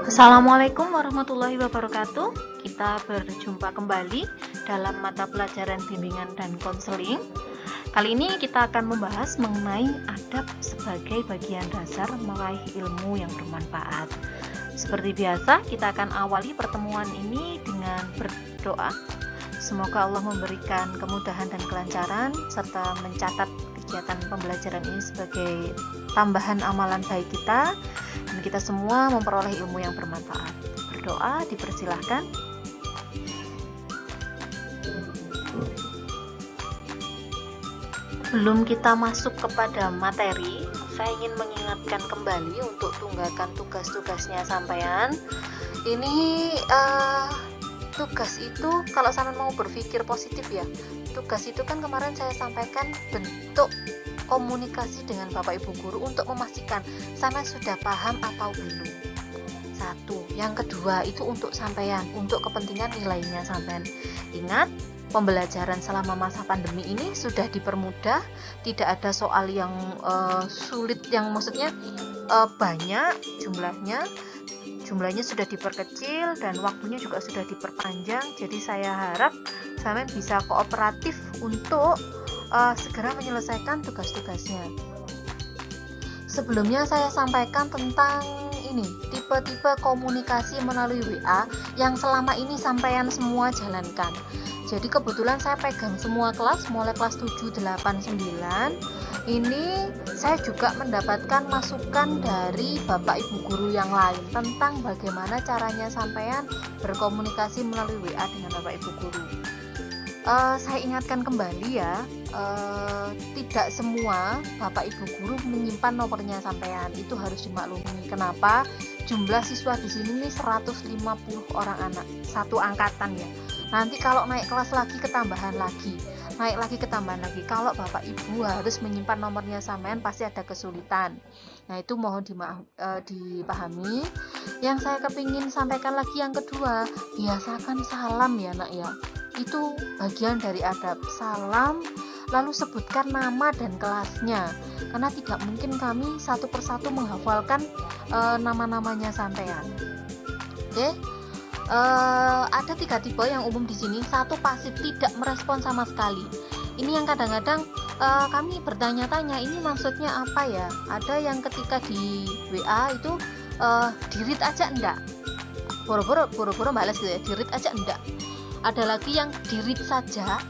Assalamualaikum warahmatullahi wabarakatuh. Kita berjumpa kembali dalam mata pelajaran bimbingan dan konseling. Kali ini kita akan membahas mengenai adab sebagai bagian dasar meraih ilmu yang bermanfaat. Seperti biasa, kita akan awali pertemuan ini dengan berdoa. Semoga Allah memberikan kemudahan dan kelancaran serta mencatat kegiatan pembelajaran ini sebagai tambahan amalan baik kita dan kita semua memperoleh ilmu yang bermanfaat. Berdoa dipersilahkan. Sebelum kita masuk kepada materi, saya ingin mengingatkan kembali untuk tunggakan tugas-tugasnya sampean. Ini tugas itu kalau sampean mau berpikir positif ya, tugas itu kan kemarin saya sampaikan bentuk komunikasi dengan Bapak Ibu Guru untuk memastikan sampean sudah paham atau belum. Satu, yang kedua itu untuk sampean, untuk kepentingan nilainya sampean. Ingat, pembelajaran selama masa pandemi ini sudah dipermudah, tidak ada soal yang sulit, yang maksudnya banyak jumlahnya sudah diperkecil dan waktunya juga sudah diperpanjang. Jadi saya harap sampean bisa kooperatif untuk segera menyelesaikan tugas-tugasnya. Sebelumnya saya sampaikan tentang ini, tipe-tipe komunikasi melalui WA yang selama ini sampean semua jalankan. Jadi kebetulan saya pegang semua kelas, mulai kelas 7, 8, 9. Ini saya juga mendapatkan masukan dari Bapak Ibu Guru yang lain tentang bagaimana caranya sampean berkomunikasi melalui WA dengan Bapak Ibu Guru. Saya ingatkan kembali ya, tidak semua Bapak Ibu Guru menyimpan nomornya sampean, itu harus dimaklumi. Kenapa? Jumlah siswa di sini nih 150 orang anak, satu angkatan ya. Nanti kalau naik kelas lagi ketambahan lagi. Kalau Bapak Ibu harus menyimpan nomornya sampean pasti ada kesulitan. Nah, itu mohon dipahami. Yang saya kepingin sampaikan lagi yang kedua, biasakan salam ya nak ya. Itu bagian dari adab. Salam, lalu sebutkan nama dan kelasnya. Karena tidak mungkin kami satu persatu menghafalkan nama-namanya sampean. Oke? Ada 3 tipe yang umum di sini. Satu, pasif, tidak merespon sama sekali. Ini yang kadang-kadang kami bertanya-tanya, ini maksudnya apa ya? Ada yang ketika di WA itu di-read aja enggak, boro-boro balas gitu ya, di-read aja enggak. Ada lagi yang di-read saja,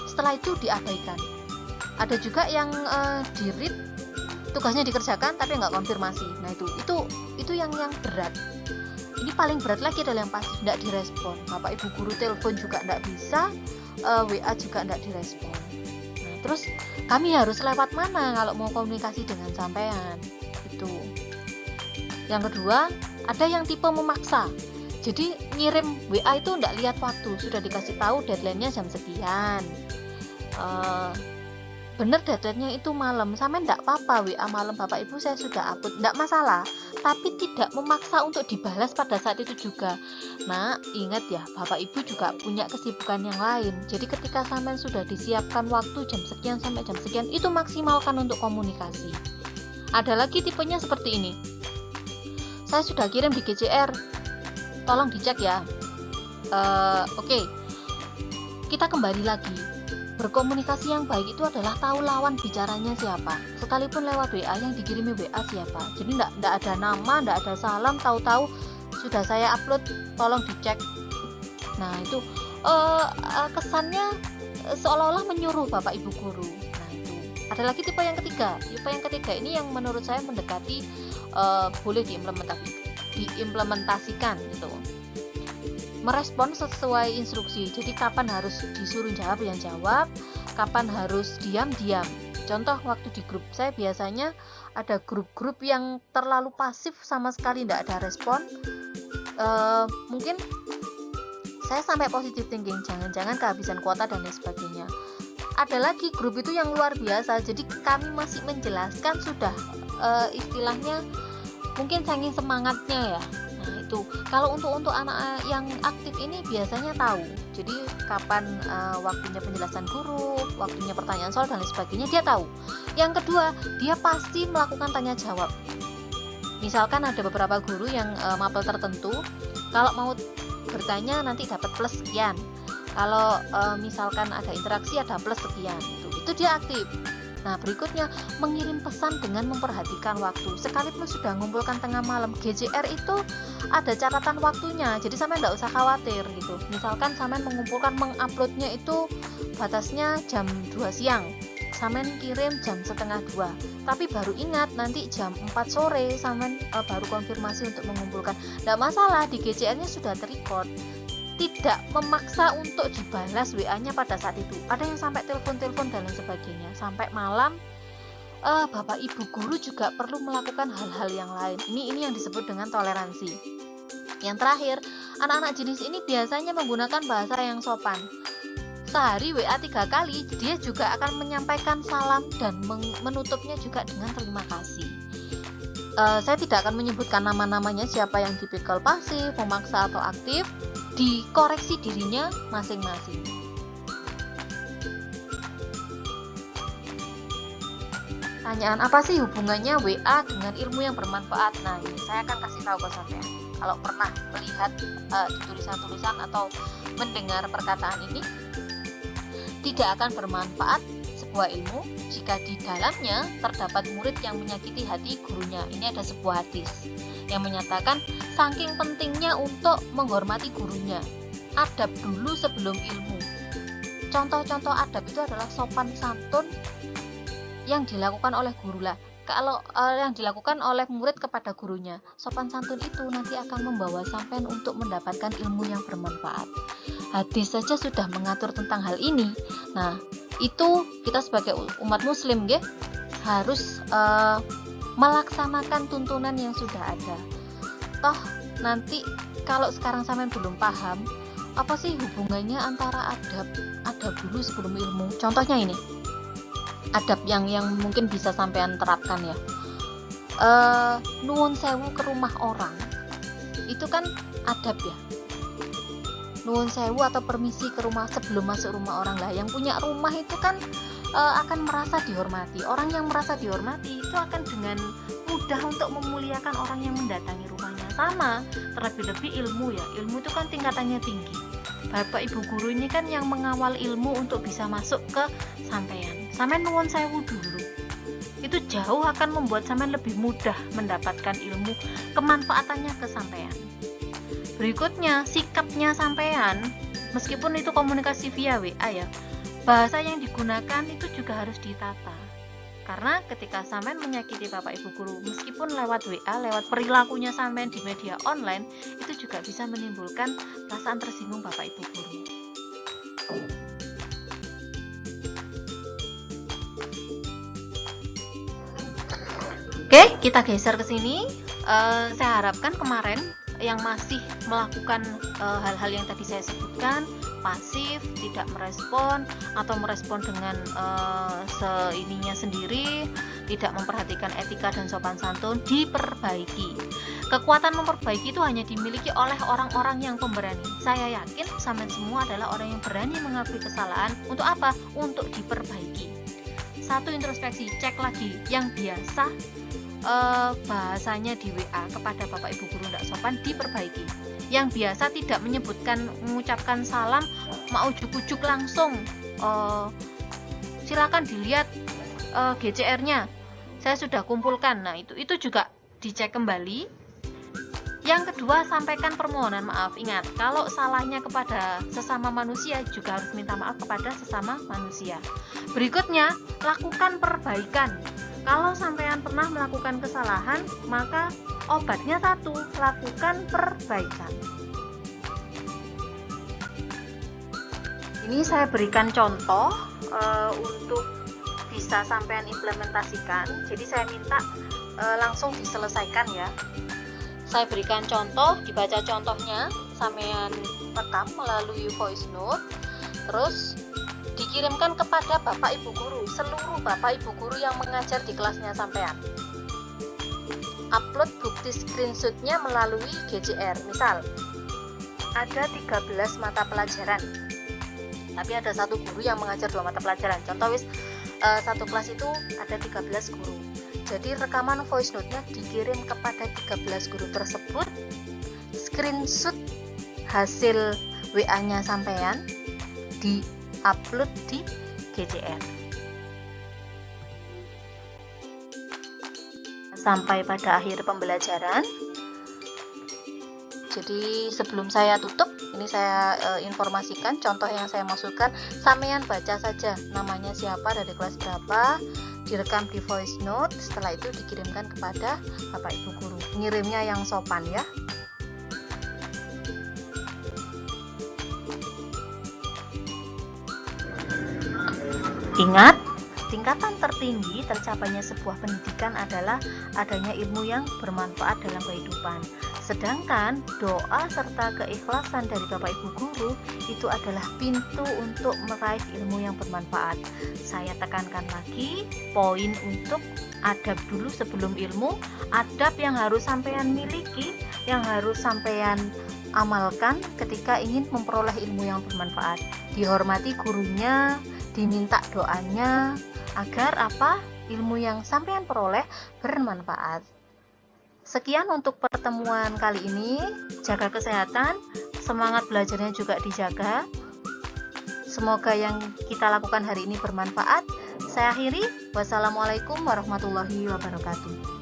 setelah itu diabaikan. Ada juga yang di-read, tugasnya dikerjakan tapi enggak konfirmasi. Nah itu yang berat. Ini paling berat lagi adalah yang pasif, tidak direspon. Bapak Ibu Guru telepon juga tidak bisa, WA juga tidak direspon. Nah, terus kami harus lewat mana kalau mau komunikasi dengan sampean? Itu. Yang kedua, ada yang tipe memaksa. Jadi ngirim WA itu tidak lihat waktu, sudah dikasih tahu deadline-nya jam sekian. Bener deadline-nya itu malam, sampean tidak apa-apa WA malam Bapak Ibu saya sudah upload, tidak masalah. Tapi tidak memaksa untuk dibalas pada saat itu juga. Nah, ingat ya, Bapak Ibu juga punya kesibukan yang lain. Jadi ketika sampean sudah disiapkan waktu jam sekian sampai jam sekian, itu maksimalkan untuk komunikasi. Ada lagi tipenya seperti ini. Saya sudah kirim di GCR, tolong dicek ya. Oke. Kita kembali lagi. Berkomunikasi yang baik itu adalah tahu lawan bicaranya siapa, sekalipun lewat WA yang dikirimi WA siapa. Jadi tidak ada nama, tidak ada salam, tahu-tahu sudah saya upload, tolong dicek. Nah itu kesannya seolah-olah menyuruh Bapak Ibu Guru. Nah itu ada lagi tipe yang ketiga. Tipe yang ketiga ini yang menurut saya mendekati boleh diimplementasikan gitu. Merespon sesuai instruksi. Jadi kapan harus disuruh jawab yang jawab, kapan harus diam. Contoh waktu di grup saya biasanya ada grup-grup yang terlalu pasif sama sekali tidak ada respon. Mungkin saya sampai positive thinking, jangan-jangan kehabisan kuota dan lain sebagainya. Ada lagi grup itu yang luar biasa. Jadi kami masih menjelaskan sudah istilahnya mungkin saking semangatnya ya. Itu kalau untuk anak yang aktif ini biasanya tahu, jadi kapan waktunya penjelasan guru, waktunya pertanyaan soal dan lain sebagainya dia tahu. Yang kedua, dia pasti melakukan tanya jawab. Misalkan ada beberapa guru yang mapel tertentu, kalau mau bertanya nanti dapat plus sekian, kalau misalkan ada interaksi ada plus sekian, itu dia aktif. Nah, berikutnya mengirim pesan dengan memperhatikan waktu. Sekalipun sudah mengumpulkan tengah malam, GCR itu ada catatan waktunya, jadi sampai tidak usah khawatir gitu. Misalkan sampai mengumpulkan menguploadnya itu batasnya jam 2 siang, sampai kirim jam setengah 2, tapi baru ingat nanti jam 4 sore sampai baru konfirmasi untuk mengumpulkan. Tidak masalah, di GCR-nya sudah terrecord, tidak memaksa untuk dibalas WA-nya pada saat itu. Ada yang sampai telepon-telepon dan lain sebagainya sampai malam. Bapak Ibu guru juga perlu melakukan hal-hal yang lain. Ini yang disebut dengan toleransi. Yang terakhir, anak-anak jenis ini biasanya menggunakan bahasa yang sopan. Sehari WA 3 kali, dia juga akan menyampaikan salam dan menutupnya juga dengan terima kasih. Saya tidak akan menyebutkan nama-namanya, siapa yang tipikal pasif, memaksa atau aktif, dikoreksi dirinya masing-masing. Pertanyaan, apa sih hubungannya WA dengan ilmu yang bermanfaat? Nah, ini saya akan kasih tahu ke sampean. Kalau pernah melihat di tulisan-tulisan atau mendengar perkataan ini, tidak akan bermanfaat sebuah ilmu jika di dalamnya terdapat murid yang menyakiti hati gurunya. Ini ada sebuah hadis yang menyatakan saking pentingnya untuk menghormati gurunya. Adab dulu sebelum ilmu. Contoh-contoh adab itu adalah sopan santun yang dilakukan oleh guru lah. Kalau yang dilakukan oleh murid kepada gurunya, sopan santun itu nanti akan membawa sampean untuk mendapatkan ilmu yang bermanfaat. Hadis saja sudah mengatur tentang hal ini. Nah, itu kita sebagai umat muslim harus melaksanakan tuntunan yang sudah ada. Toh nanti kalau sekarang sampean belum paham, apa sih hubungannya antara adab dulu sebelum ilmu? Contohnya ini, adab yang mungkin bisa sampean terapkan ya. Nuwun sewu ke rumah orang, itu kan adab ya. Nuwun sewu atau permisi ke rumah sebelum masuk rumah orang lah. Yang punya rumah itu kan akan merasa dihormati. Orang yang merasa dihormati itu akan dengan mudah untuk memuliakan orang yang mendatangi rumahnya. Sama, terlebih-lebih ilmu ya. Ilmu itu kan tingkatannya tinggi. Bapak Ibu guru ini kan yang mengawal ilmu untuk bisa masuk ke sampean. Sampean nuwun sewu dulu. Itu jauh akan membuat sampean lebih mudah mendapatkan ilmu, kemanfaatannya ke sampean. Berikutnya, sikapnya sampean, meskipun itu komunikasi via WA ya, bahasa yang digunakan itu juga harus ditata. Karena ketika sampean menyakiti Bapak Ibu guru, meskipun lewat WA, lewat perilakunya sampean di media online, itu juga bisa menimbulkan perasaan tersinggung Bapak Ibu guru. Oke, kita geser ke sini. Saya harapkan kemarin yang masih melakukan hal-hal yang tadi saya sebutkan, pasif, tidak merespon atau merespon dengan seininya sendiri, tidak memperhatikan etika dan sopan santun, diperbaiki. Kekuatan memperbaiki itu hanya dimiliki oleh orang-orang yang pemberani. Saya yakin sampean semua adalah orang yang berani mengakui kesalahan. Untuk apa? Untuk diperbaiki. Satu, introspeksi, cek lagi yang biasa bahasanya di WA kepada Bapak Ibu guru tidak sopan, diperbaiki. Yang biasa tidak mengucapkan salam, mau ujuk-ujuk langsung, silakan dilihat GCR-nya, saya sudah kumpulkan. Nah, itu juga dicek kembali. Yang kedua, sampaikan permohonan maaf. Ingat, kalau salahnya kepada sesama manusia, juga harus minta maaf kepada sesama manusia. Berikutnya, lakukan perbaikan. Kalau sampean pernah melakukan kesalahan, maka obatnya satu, lakukan perbaikan. Ini saya berikan contoh untuk bisa sampean implementasikan. Jadi saya minta langsung diselesaikan ya. Saya berikan contoh, dibaca contohnya, sampean rekam melalui voice note, terus dikirimkan kepada Bapak Ibu guru, seluruh Bapak Ibu guru yang mengajar di kelasnya sampean. Upload bukti screenshotnya melalui GCR. Misal ada 13 mata pelajaran, tapi ada satu guru yang mengajar 2 mata pelajaran. Contoh satu kelas itu ada 13 guru. Jadi rekaman voice note-nya dikirim kepada 13 guru tersebut, screenshot hasil WA-nya sampean, di-upload di GCR. Sampai pada akhir pembelajaran. Jadi sebelum saya tutup, ini saya informasikan contoh yang saya masukkan, sampean baca saja namanya siapa, dari kelas berapa, direkam di voice note, setelah itu dikirimkan kepada Bapak Ibu guru. Ngirimnya yang sopan ya. Ingat, tingkatan tertinggi tercapainya sebuah pendidikan adalah adanya ilmu yang bermanfaat dalam kehidupan. Sedangkan doa serta keikhlasan dari Bapak Ibu guru itu adalah pintu untuk meraih ilmu yang bermanfaat. Saya tekankan lagi poin untuk adab dulu sebelum ilmu, adab yang harus sampean miliki, yang harus sampean amalkan ketika ingin memperoleh ilmu yang bermanfaat. Dihormati gurunya, diminta doanya, agar apa? Ilmu yang sampean peroleh bermanfaat. Sekian untuk pertemuan kali ini. Jaga kesehatan, semangat belajarnya juga dijaga. Semoga yang kita lakukan hari ini bermanfaat. Saya akhiri. Wassalamualaikum warahmatullahi wabarakatuh.